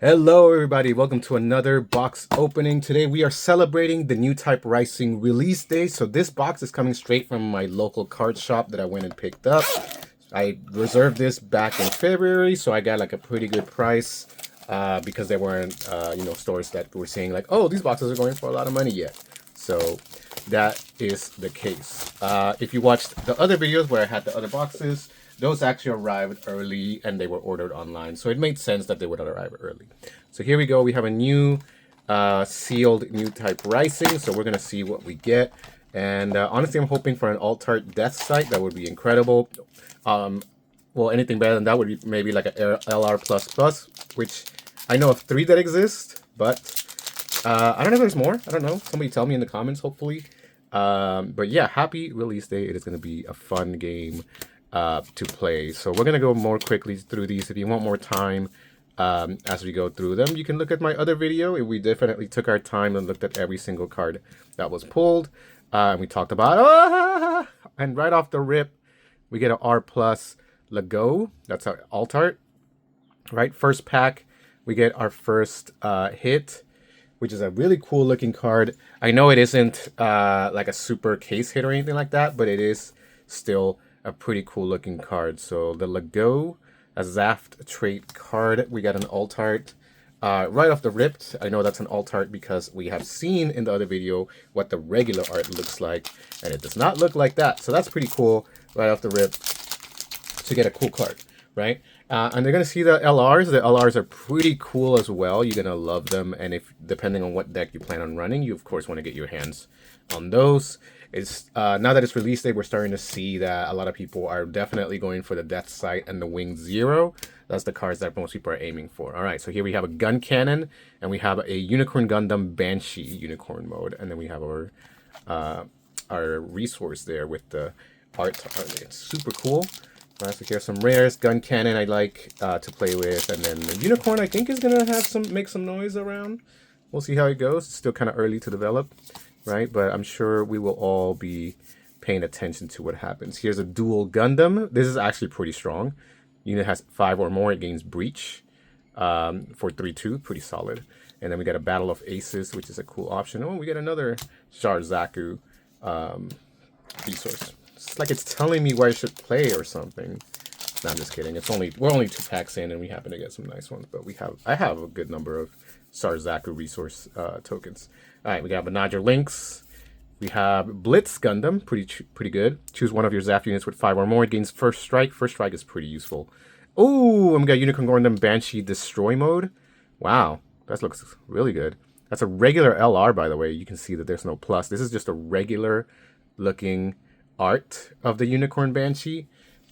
Hello everybody, welcome to another box opening. Today we are celebrating the new Type Rising release day. So this box is coming straight from my local card shop that I went and picked up. I reserved this back in February, so I got like a pretty good price because there weren't stores that were saying like, oh, these boxes are going for a lot of money yet. So that is the case. If you watched the other videos where I had the other boxes, those actually arrived early and they were ordered online. So it made sense that they would arrive early. So here we go. We have a new sealed new Type Rising. So we're going to see what we get. And honestly, I'm hoping for an alt-art death sight. That would be incredible. Well, anything better than that would be maybe like an LR++, which I know of 3 that exist. But I don't know if there's more. I don't know. Somebody tell me in the comments, hopefully. But yeah, happy release day. It is going to be a fun game to play. So we're going to go more quickly through these. If you want more time as we go through them, you can look at my other video. We definitely took our time and looked at every single card that was pulled. And we talked about, and right off the rip, we get an R+ Lego. That's our alt art, right? First pack, we get our first hit, which is a really cool looking card. I know it isn't like a super case hit or anything like that, but it is still a pretty cool looking card. So the Lego, a Zaft trait card. We got an alt art right off the rip. I know that's an alt art because we have seen in the other video what the regular art looks like, and it does not look like that. So that's pretty cool right off the rip to get a cool card, right? And they're gonna see the LRs. The LRs are pretty cool as well. You're gonna love them, and if depending on what deck you plan on running, you of course want to get your hands on those. It's now that it's release day, we're starting to see that a lot of people are definitely going for the Death Sight and the Wing Zero. That's the cards that most people are aiming for. All right, so here we have a gun cannon, and we have a Unicorn Gundam Banshee unicorn mode, and then we have our resource there with the art. It's super cool. All right, so here's some rares. Gun cannon I like to play with, and then the unicorn I think is gonna have make some noise around. We'll see how it goes. It's still kind of early to develop, right? But I'm sure we will all be paying attention to what happens. Here's a dual Gundam. This is actually pretty strong. Unit has 5 or more. It gains breach for 3/2. Pretty solid. And then we got a Battle of Aces, which is a cool option. Oh, we got another Sharzaku resource. It's like it's telling me where I should play or something. No, I'm just kidding. We're only 2 packs in, and we happen to get some nice ones. But I have a good number of Sarzaku resource tokens. All right, we got Menager Lynx. We have Blitz Gundam, pretty good. Choose one of your Zaft units with 5 or more. It gains first strike. First strike is pretty useful. Oh, and we got Unicorn Gundam Banshee Destroy mode. Wow, that looks really good. That's a regular LR, by the way. You can see that there's no plus. This is just a regular looking art of the Unicorn Banshee.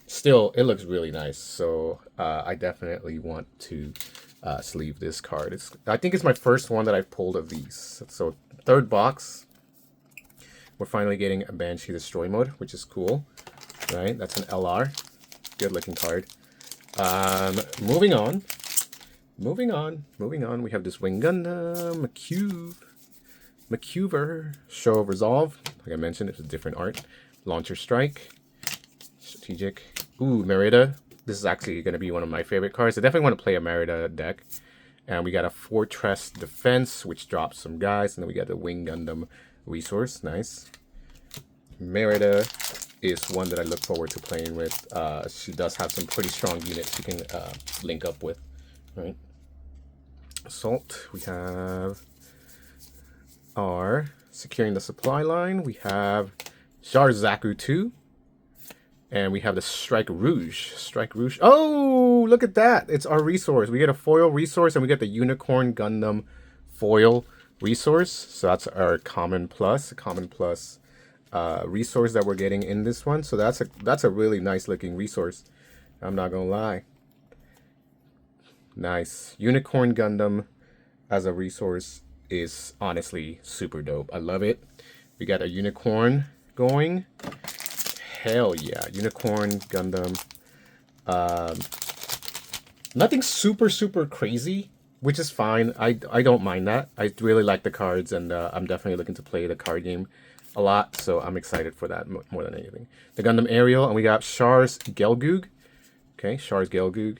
Still, it looks really nice. So I definitely want to sleeve this card. I think it's my first one that I've pulled of these. So 3rd box, we're finally getting a Banshee Destroy mode, which is cool, right? That's an LR, good looking card. Moving on. We have this Wing Gundam McCuver Show of Resolve. Like I mentioned, it's a different art. Launcher Strike, strategic. Ooh, Merida. This is actually going to be one of my favorite cards. I definitely want to play a Merida deck. And we got a Fortress Defense, which drops some guys. And then we got the Wing Gundam resource. Nice. Merida is one that I look forward to playing with. She does have some pretty strong units she can link up with. Right. Assault. We have our Securing the Supply Line. We have Sharzaku 2. And we have the Strike Rouge. Oh, look at that. It's our resource. We get a foil resource, and we get the Unicorn Gundam foil resource. So that's our common plus resource that we're getting in this one. So that's a really nice looking resource. I'm not going to lie. Nice. Unicorn Gundam as a resource is honestly super dope. I love it. We got a unicorn going. Hell yeah, Unicorn Gundam. Nothing super crazy, which is fine. I don't mind that. I really like the cards, and I'm definitely looking to play the card game a lot, so I'm excited for that more than anything. The Gundam Aerial, and we got Shars Gelgoog. Okay, Shars Gelgoog.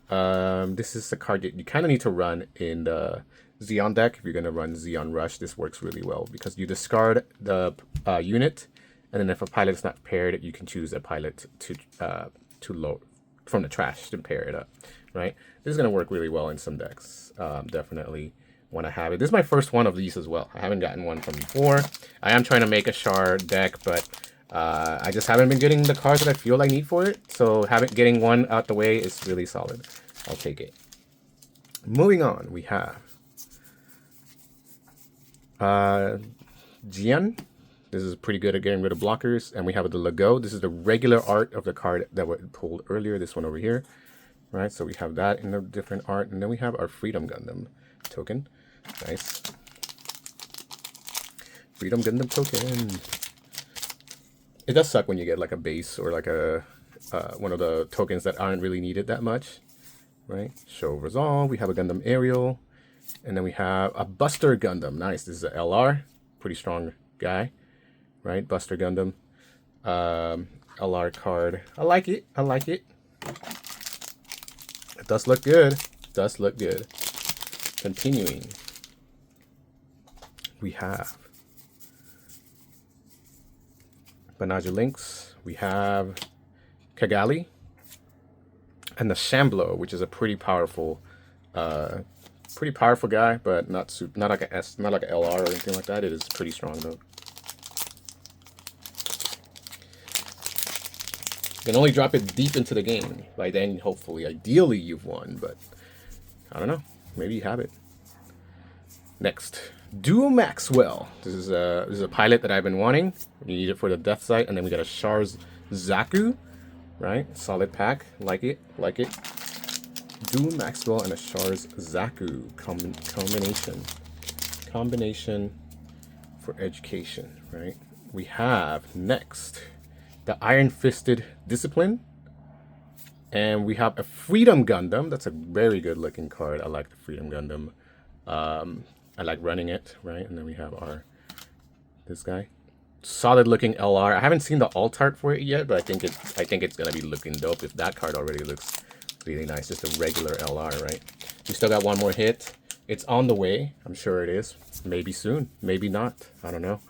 This is a card that you kind of need to run in the Xeon deck. If you're going to run Xeon Rush, this works really well because you discard the unit, and then if a pilot is not paired, you can choose a pilot to load from the trash to pair it up, right? This is going to work really well in some decks. Definitely want to have it. This is my first one of these as well. I haven't gotten one from before. I am trying to make a Shard deck, but I just haven't been getting the cards that I feel I need for it. So getting one out the way is really solid. I'll take it. Moving on, we have Jian. This is pretty good at getting rid of blockers. And we have the Lego. This is the regular art of the card that we pulled earlier. This one over here. Right, so we have that in a different art. And then we have our Freedom Gundam token. Nice. Freedom Gundam token. It does suck when you get like a base or like a one of the tokens that aren't really needed that much. Right, Show Resolve. We have a Gundam Aerial. And then we have a Buster Gundam. Nice. This is a LR. Pretty strong guy. Right, Buster Gundam. LR card. I like it. I like it. It does look good. It does look good. Continuing. We have Banaja Lynx. We have Kagali. And the Shamblo, which is a pretty powerful guy, but not like a S, not like an LR or anything like that. It is pretty strong though. You can only drop it deep into the game. By then, hopefully, ideally, you've won, but I don't know. Maybe you have it. Next, Duo Maxwell. This is a pilot that I've been wanting. You need it for the Death Sight, and then we got a Char's Zaku. Right, solid pack. Like it, like it. Duo Maxwell and a Char's Zaku combination for education. Right. We have next the Iron Fisted Discipline, and we have a Freedom Gundam. That's a very good looking card. I like the Freedom Gundam. I like running it. Right, and then we have this guy. Solid looking LR. I haven't seen the alt art for it yet, but I think it's gonna be looking dope. If that card already looks really nice, just a regular LR, right? We still got one more hit. It's on the way. I'm sure it is. Maybe soon. Maybe not. I don't know.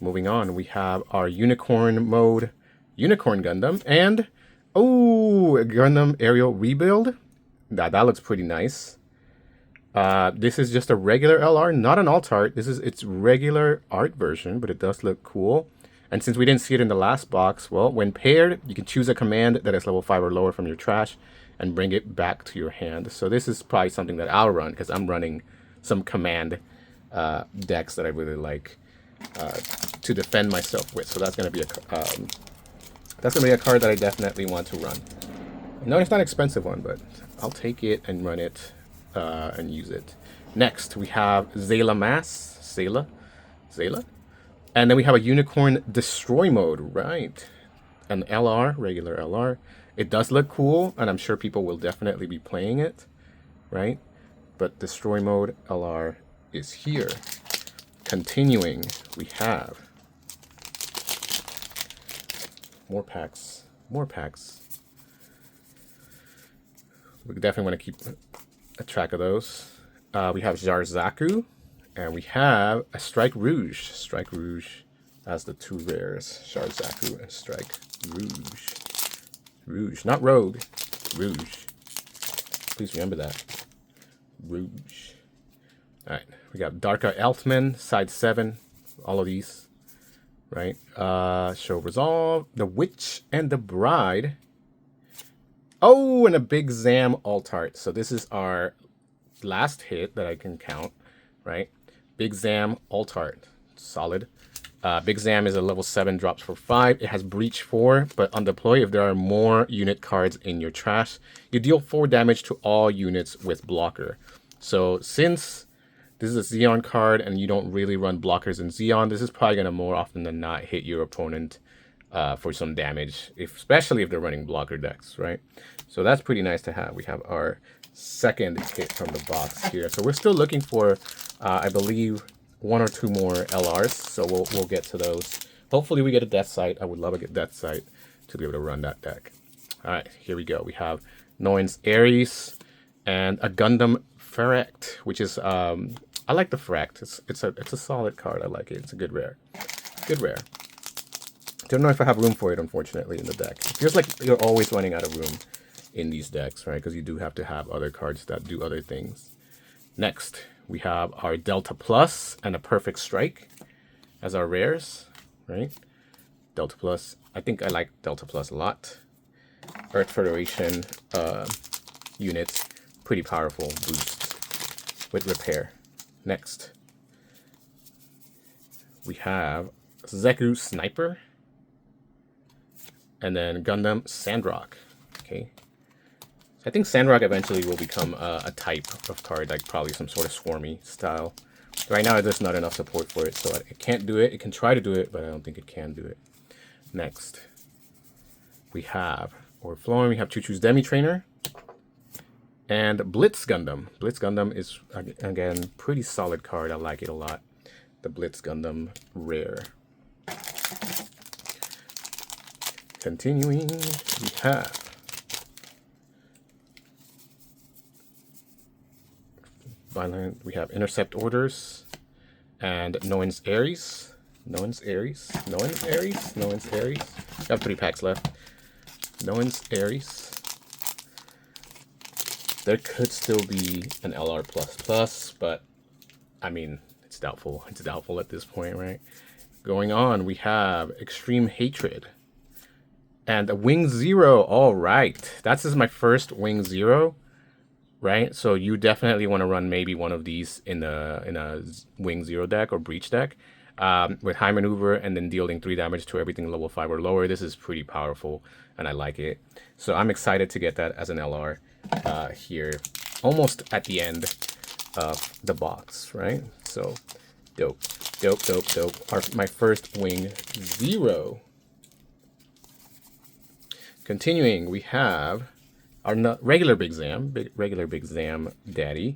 Moving on, we have our Unicorn mode, Unicorn Gundam, and a Gundam Aerial Rebuild. That looks pretty nice. This is just a regular LR, not an alt art. This is its regular art version, but it does look cool. And since we didn't see it in the last box, well, when paired, you can choose a command that is level 5 or lower from your trash and bring it back to your hand. So this is probably something that I'll run because I'm running some command decks that I really like to defend myself with. So that's gonna be a card that I definitely want to run. No, it's not an expensive one, but I'll take it and run it. And use it. Next, we have Zayla Mass. Zayla. And then we have a Unicorn Destroy mode, right? An LR, regular LR. It does look cool, and I'm sure people will definitely be playing it, right? But Destroy mode LR is here. Continuing, we have more packs. We definitely want to keep a track of those. We have Jarzaku, and we have a Strike Rouge. Strike Rouge as the two rares. Jarzaku and Strike Rouge. Rouge, not Rogue. Rouge. Please remember that. Rouge. Alright, we got Darka Elfman, side 7. All of these. Right? Show Resolve. The Witch and the Bride. Oh, and a Big Zam alt art. So this is our last hit that I can count, right? Big Zam alt art. Solid. Big Zam is a level 7, drops for 5. It has Breach 4, but on deploy, if there are more unit cards in your trash, you deal 4 damage to all units with blocker. So since this is a Xeon card and you don't really run blockers in Xeon, this is probably going to more often than not hit your opponent for some damage, especially if they're running blocker decks, right? So that's pretty nice to have. We have our second hit from the box here. So we're still looking for, I believe, 1 or 2 more LRs. So we'll get to those. Hopefully we get a Death Sight. I would love a Death Sight to be able to run that deck. All right, here we go. We have Noin's Aries, and a Gundam Ferrect, which is I like the Ferrect. It's a solid card. I like it. It's a good rare. Good rare. Don't know if I have room for it, unfortunately, in the deck. It feels like you're always running out of room in these decks, right? Because you do have to have other cards that do other things. Next, we have our Delta Plus and a Perfect Strike as our rares, right? Delta Plus. I think I like Delta Plus a lot. Earth Federation units. Pretty powerful boost with repair. Next, we have Zeku Sniper. And then Gundam Sandrock. Okay. I think Sandrock eventually will become a type of card, like probably some sort of swarmy style. Right now, there's not enough support for it, so it can't do it. It can try to do it, but I don't think it can do it. Next, we have Overflowing. We have Choo Choo's Demi Trainer. And Blitz Gundam. Blitz Gundam is, again, pretty solid card. I like it a lot. The Blitz Gundam rare. Continuing, we have Violent. We have Intercept Orders and Noin's Aries. Noin's Aries. Noin's Aries. Noin's Aries. We have 3 packs left. Noin's Aries. There could still be an LR++, but I mean, it's doubtful. It's doubtful at this point, right? Going on, we have Extreme Hatred. And a Wing Zero, all right. That's just my first Wing Zero, right? So you definitely want to run maybe one of these in a Wing Zero deck or Breach deck with high maneuver and then dealing 3 damage to everything level 5 or lower. This is pretty powerful, and I like it. So I'm excited to get that as an LR here, almost at the end of the box, right? So dope, dope, dope, dope. My first Wing Zero. Continuing, we have our regular Big Zam, regular Big Zam Daddy,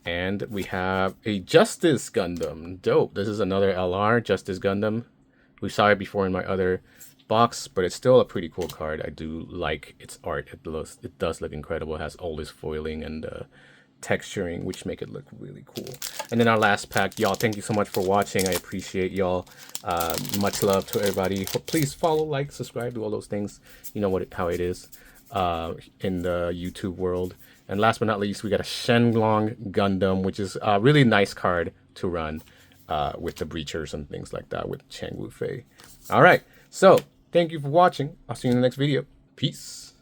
and we have a Justice Gundam. Dope. This is another LR Justice Gundam. We saw it before in my other box, but it's still a pretty cool card. I do like its art. It does look incredible. It has all this foiling and texturing, which make it look really cool. And then our last pack, y'all, thank you so much for watching. I appreciate y'all. Much love to everybody. Please follow, like, subscribe, do all those things. You know how it is in the YouTube world. And last but not least, we got a Shenlong Gundam, which is a really nice card to run with the Breachers and things like that with Chang Wu Fei. All right, so thank you for watching. I'll see you in the next video. Peace.